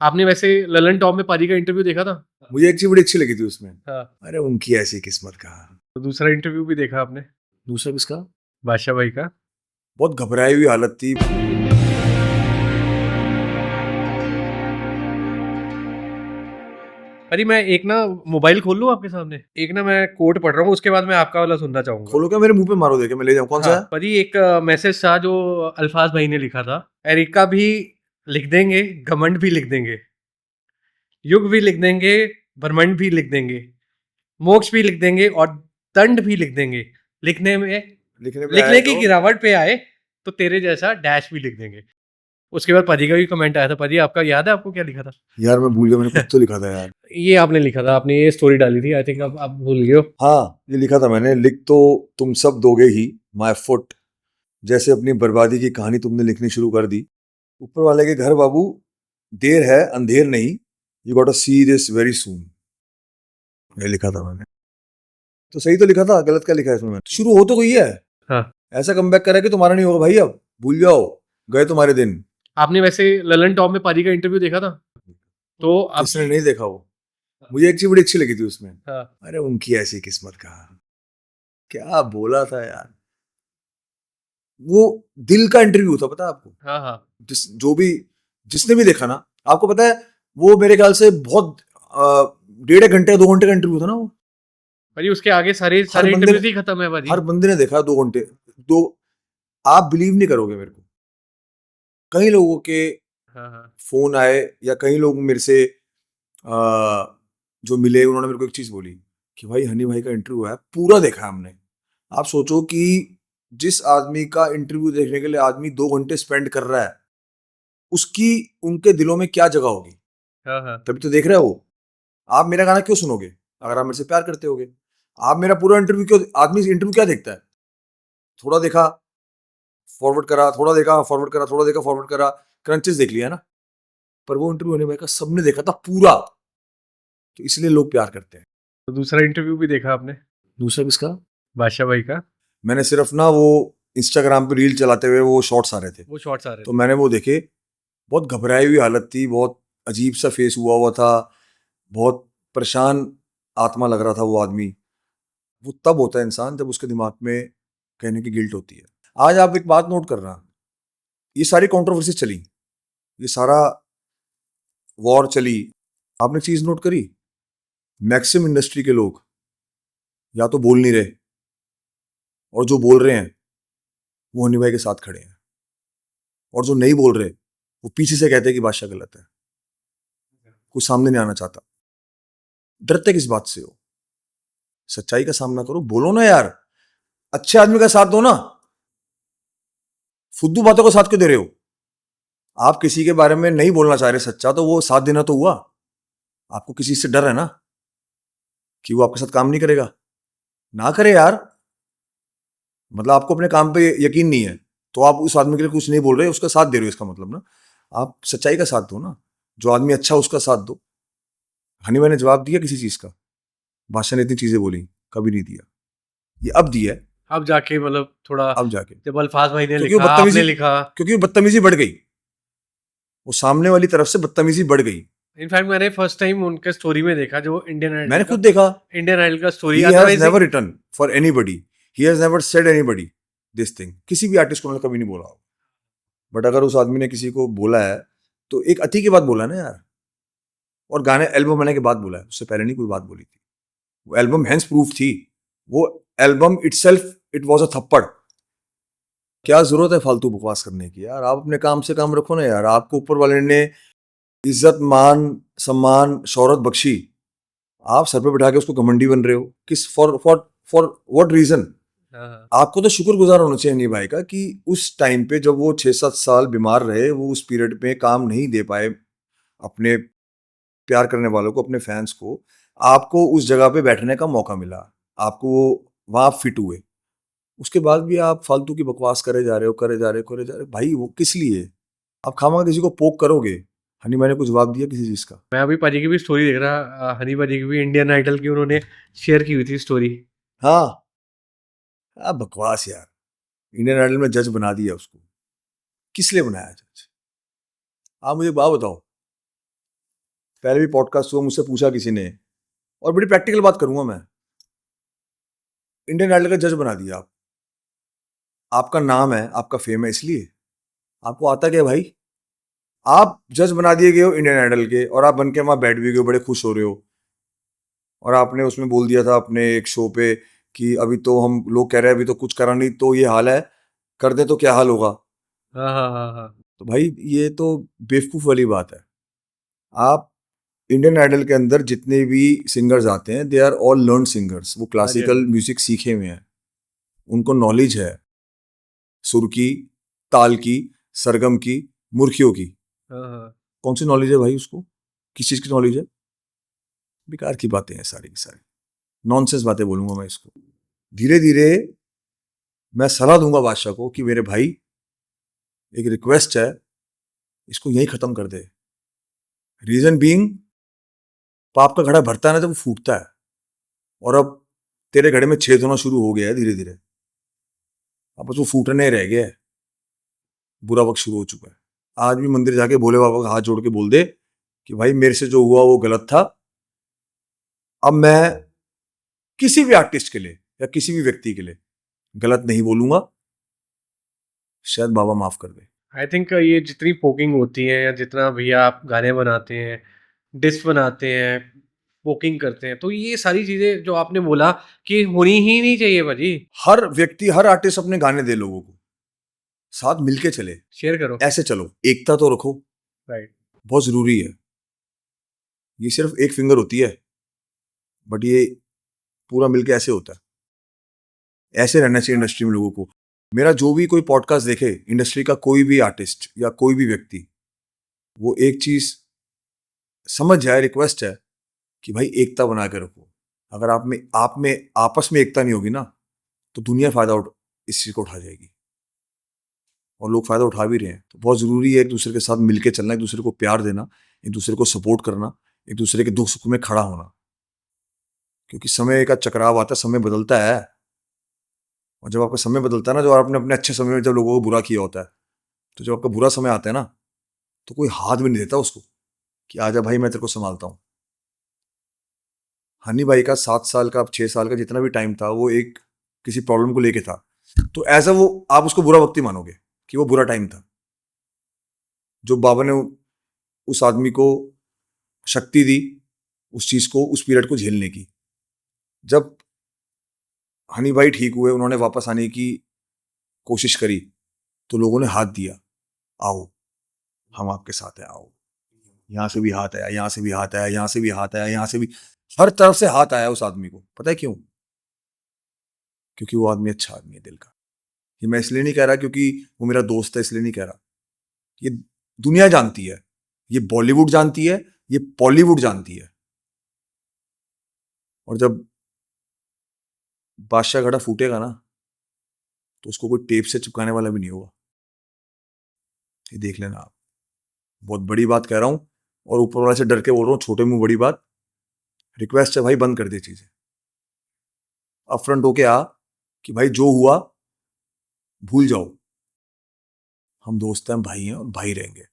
आपने वैसे ललन टॉप में पारी का इंटरव्यू देखा था? मुझे एक चीज बड़ी अच्छी लगी थी उसमें। हाँ। अरे उनकी ऐसी किस्मत का। तो दूसरा इंटरव्यू भी देखा आपने? दूसरा किसका? बादशाह भाई का? बहुत घबराई हुई हालत थी। अरे मैं एक ना मोबाइल खोल लूँ आपके सामने? एक ना मैं कोट पढ़ रहा हूँ, उसके बाद मैं आपका वाला सुनना चाहूंगा। खोलो क्या, मेरे मुंह पे मारो, देखे मैं ले जाऊं। कौन सा हाँ, है? परी एक मैसेज था जो अल्फाज भाई ने लिखा था। एरिका भी लिख देंगे, घमंड भी लिख देंगे, युग भी लिख देंगे, ब्रह्मंड भी लिख देंगे, मोक्ष भी लिख देंगे और दंड भी लिख देंगे। लिखने में लिखने पे आए लिखने की तो गिरावट पे आए तो तेरे जैसा डैश भी लिख देंगे। उसके बाद परी का भी कमेंट आया था। परी आपका याद है आपको क्या लिखा था? यार मैं भूल गया, मैंने कुछ तो लिखा था यार। ये आपने लिखा था, आपने ये स्टोरी डाली थी। आई थिंक अब आप भूल गए हो। हाँ, ये लिखा था मैंने। लिख तो तुम सब दोगे ही माय फुट, जैसे अपनी बर्बादी की कहानी तुमने लिखनी शुरू कर दी। ऊपर वाले के घर बाबू, देर है अंधेर नहीं, you got to see this very soon. ये लिखा था मैंने। तो सही तो लिखा था, गलत क्या लिखा है इसमें मैंने? शुरू हो तो गई है। हाँ। ऐसा कमबैक करा कि तुम्हारा नहीं होगा भाई, अब भूल जाओ, गए तुम्हारे दिन। आपने वैसे ललन टॉप में परी का इंटरव्यू देखा था? तो अब किसने नहीं देखा वो? मुझे एक चीज बड़ी अच्छी लगी थी उसमें। हाँ। अरे उनकी ऐसी किस्मत का। क्या बोला था यार। वो दिल का इंटरव्यू था, पता है आपको? हाँ। हाँ। जो भी, जिसने भी देखा ना, आपको पता है, वो मेरे ख्याल से बहुत 1.5 घंटे 2 घंटे का इंटरव्यू था ना वो। भाई उसके आगे सारे हर सारे बंदे ने इंटरव्यूज ही खत्म है भाजी। हर बंदे ने देखा 2 घंटे। दो, आप बिलीव नहीं करोगे मेरे को। कई लोगों के हाँ। हाँ। फोन आए, या कई लोग मेरे से जो मिले, उन्होंने मेरे को एक चीज बोली कि भाई हनी भाई का इंटरव्यू है, पूरा देखा है हमने। आप सोचो कि जिस आदमी का इंटरव्यू देखने के लिए आदमी 2 घंटे स्पेंड कर रहा है, उसकी उनके दिलों में क्या जगह होगी। हाँ। हाँ। तभी तो देख रहे हो। आप मेरा गाना क्यों सुनोगे अगर आप मेरे से प्यार करते होगे? आप मेरा पूरा इंटरव्यू क्यों, आदमी इंटरव्यू क्या देखता है? थोड़ा देखा, फॉरवर्ड करा, थोड़ा देखा, फॉरवर्ड करा, थोड़ा देखा, फॉरवर्ड करा, क्रंचेस देख लिया ना। पर वो इंटरव्यू हनी भाई का सबने देखा था पूरा, तो इसलिए लोग प्यार करते हैं। तो दूसरा इंटरव्यू भी देखा आपने? दूसरा किसका? बादशाह भाई का? मैंने सिर्फ ना वो इंस्टाग्राम पे रील चलाते हुए वो शॉर्ट्स आ रहे थे, वो शॉर्ट्स आ रहे तो थे। मैंने वो देखे। बहुत घबराई हुई हालत थी, बहुत अजीब सा फेस हुआ हुआ था, बहुत परेशान आत्मा लग रहा था वो आदमी। वो तब होता है इंसान जब उसके दिमाग में कहने की गिल्ट होती है। आज आप एक बात नोट करना, ये सारी कंट्रोवर्सी चली, ये सारा वॉर चली, आपने चीज नोट करी, मैक्सिमम इंडस्ट्री के लोग या तो बोल नहीं रहे, और जो बोल रहे हैं वो हनी भाई के साथ खड़े हैं, और जो नहीं बोल रहे वो पीछे से कहते हैं कि बादशाह गलत है। कोई सामने नहीं आना चाहता। डरते किस बात से हो? सच्चाई का सामना करो, बोलो ना यार, अच्छे आदमी का साथ दो ना। फुद्दू बातों का साथ क्यों दे रहे हो? आप किसी के बारे में नहीं बोलना चाह रहे सच्चा, तो वो साथ देना तो हुआ। आपको किसी से डर है ना कि वो आपके साथ काम नहीं करेगा? ना करे यार। मतलब आपको अपने काम पे यकीन नहीं है, तो आप उस आदमी के लिए कुछ नहीं बोल रहे, उसका साथ दे रहे हो, इसका मतलब ना आप सच्चाई का साथ दो ना। जो आदमी अच्छा उसका साथ दो। हनी मैंने जवाब दिया किसी चीज का? बादशाह ने इतनी चीजें बोली, कभी नहीं दिया। ये अब दिया है। अब जाके मतलब थोड़ा, अब जाके, जब अल्फाज भाई ने क्योंकि वो लिखा, बदतमीजी आपने लिखा। क्योंकि वो बदतमीजी बढ़ गई, वो सामने वाली तरफ से बदतमीजी बढ़ गई। इनफैक्ट मैंने फर्स्ट टाइम उनके स्टोरी में देखा, जो मैंने खुद देखा। इंडियन आइडल का story. He has otherwise never written for anybody, he has never said anybody this thing. किसी भी आर्टिस्ट को उन्होंने कभी नहीं बोला हो। बट अगर उस आदमी ने किसी को बोला है, तो एक अति के बाद बोला है ना यार। और गाने एल्बम बनाने के बाद बोला है, उससे पहले नहीं कोई बात बोली थी। वो एल्बम हैंस प्रूफ थी। वो album itself it was a थप्पड़। क्या जरूरत है फालतू बकवास करने की यार? आप अपने काम से काम रखो ना यार। आपको ऊपर वाले ने इज्जत, मान, सम्मान, शोहरत बख्शी, आप सर पे बिठा के उसको घमंडी बन रहे हो। किस for for for what reason? हाँ। हाँ। आपको तो शुक्रगुजार होना चाहिए नहीं भाई का, कि उस टाइम पे जब वो 6-7 साल बीमार रहे, वो उस पीरियड में काम नहीं दे पाए अपने प्यार करने वालों को, अपने फैंस को, आपको उस जगह पे बैठने का मौका मिला, आपको वो वहां फिट हुए। उसके बाद भी आप फालतू की बकवास करे जा रहे हो, करे जा रहे हो, करे जा रहे हो। भाई वो किस लिए? आप खामा किसी को पोक करोगे? हनी मैंने कुछ जवाब दिया किसी चीज का? मैं अभी पाजी की भी स्टोरी देख रहा, हनी पाजी की भी इंडियन आइडल की उन्होंने शेयर की हुई थी स्टोरी। हाँ। आप बकवास यार। इंडियन आइडल में जज बना दिया उसको। किस लिए बनाया जज? आप मुझे बात बताओ। पहले भी पॉडकास्ट हुआ, मुझसे पूछा किसी ने, और बड़ी प्रैक्टिकल बात करूंगा मैं। इंडियन आइडल का जज बना दिया आप, आपका नाम है, आपका फेम है, इसलिए आपको आता क्या है भाई? आप जज बना दिए गए हो इंडियन आइडल के, और आप बन के वहां बैठ भी गए हो, बड़े खुश हो रहे हो, और आपने उसमें बोल दिया था अपने एक शो पे कि अभी तो हम लोग कह रहे हैं अभी तो कुछ करा नहीं, तो ये हाल है, कर दे तो क्या हाल होगा। हाँ हाँ हाँ हाँ। तो भाई ये तो बेवकूफ वाली बात है। आप इंडियन आइडल के अंदर जितने भी सिंगर्स आते हैं, they are all learn singers, वो हाँ जी, हाँ क्लासिकल जी। म्यूजिक सीखे हुए हैं, उनको नॉलेज है सुर की, ताल की, सरगम की, मुर्खियों की। हाँ हाँ। कौन सी नॉलेज है भाई उसको? किस चीज की नॉलेज है? बेकार की बातें हैं सारी की सारी, नॉनसेंस बातें बोलूंगा मैं इसको। धीरे धीरे मैं सलाह दूंगा बादशाह को कि मेरे भाई, एक रिक्वेस्ट है, इसको यही खत्म कर दे। रीजन बीइंग, पाप का घड़ा भरता है ना जब वो फूटता है, और अब तेरे घड़े में छेद होना शुरू हो गया है धीरे धीरे, अब बस वो फूटने रह गया है, बुरा वक्त शुरू हो चुका है। आज भी मंदिर जाके भोले बाबा का हाथ जोड़ के बोल दे कि भाई मेरे से जो हुआ वो गलत था, अब मैं किसी भी आर्टिस्ट के लिए या किसी भी व्यक्ति के लिए गलत नहीं बोलूंगा, शायद बाबा माफ कर दे। आई थिंक ये जितनी पोकिंग होती है या जितना भैया आप गाने बनाते हैं, डिस बनाते हैं, पोकिंग करते हैं, तो ये सारी चीज़ें जो आपने बोला कि होनी ही नहीं चाहिए भाजी। हर व्यक्ति, हर आर्टिस्ट अपने गाने दे लोगों को, साथ मिलके चले, शेयर करो। ऐसे चलो, एकता तो रखो, राइट। बहुत जरूरी है। ये सिर्फ एक फिंगर होती है, बट ये पूरा मिलके ऐसे होता है। ऐसे रहना चाहिए इंडस्ट्री में लोगों को। मेरा जो भी कोई पॉडकास्ट देखे, इंडस्ट्री का कोई भी आर्टिस्ट या कोई भी व्यक्ति, वो एक चीज समझ जाए, रिक्वेस्ट है कि भाई एकता बना के रखो। अगर आप में आपस में एकता नहीं होगी ना, तो दुनिया इस चीज को उठा जाएगी, और लोग फायदा उठा भी रहे हैं। तो बहुत जरूरी है एक दूसरे के साथ मिलके चलना, एक दूसरे को प्यार देना, एक दूसरे को सपोर्ट करना, एक दूसरे के दुख सुख में खड़ा होना, क्योंकि समय का चक्राव आता है, समय बदलता है, और जब आपका समय बदलता है ना, जो आपने अपने अच्छे समय में जब लोगों को बुरा किया होता है, तो जब आपका बुरा समय आता है ना, तो कोई हाथ भी नहीं देता उसको कि आजा भाई मैं तेरे को संभालता हूँ। हनी भाई का 7 साल का, 6 साल का, जितना भी टाइम था, वो एक किसी प्रॉब्लम को लेके था, तो ऐसा वो आप उसको बुरा वक्त ही मानोगे कि वो बुरा टाइम था। जो बाबा ने उस आदमी को शक्ति दी उस चीज को, उस पीरियड को झेलने की। जब हनी भाई ठीक हुए, उन्होंने वापस आने की कोशिश करी, तो लोगों ने हाथ दिया, आओ हम आपके साथ हैं, आओ। यहाँ से भी हाथ आया, यहाँ से भी हाथ आया, यहाँ से भी हाथ आया, यहाँ से भी, हर तरफ से हाथ आया उस आदमी को। पता है क्यों? क्योंकि वो आदमी अच्छा आदमी है दिल का। ये मैं इसलिए नहीं कह रहा क्योंकि वो मेरा दोस्त है, इसलिए नहीं कह रहा। ये दुनिया जानती है, ये बॉलीवुड जानती है, ये बॉलीवुड जानती है। और जब बादशाह घड़ा फूटेगा ना, तो उसको कोई टेप से चिपकाने वाला भी नहीं होगा। ये देख लेना आप, बहुत बड़ी बात कह रहा हूं, और ऊपर वाले से डर के बोल रहा हूं, छोटे मुंह बड़ी बात। रिक्वेस्ट है भाई, बंद कर दे चीजें, अपफ्रंट होके आ कि भाई जो हुआ भूल जाओ, हम दोस्त हैं, हम भाई हैं, और भाई रहेंगे।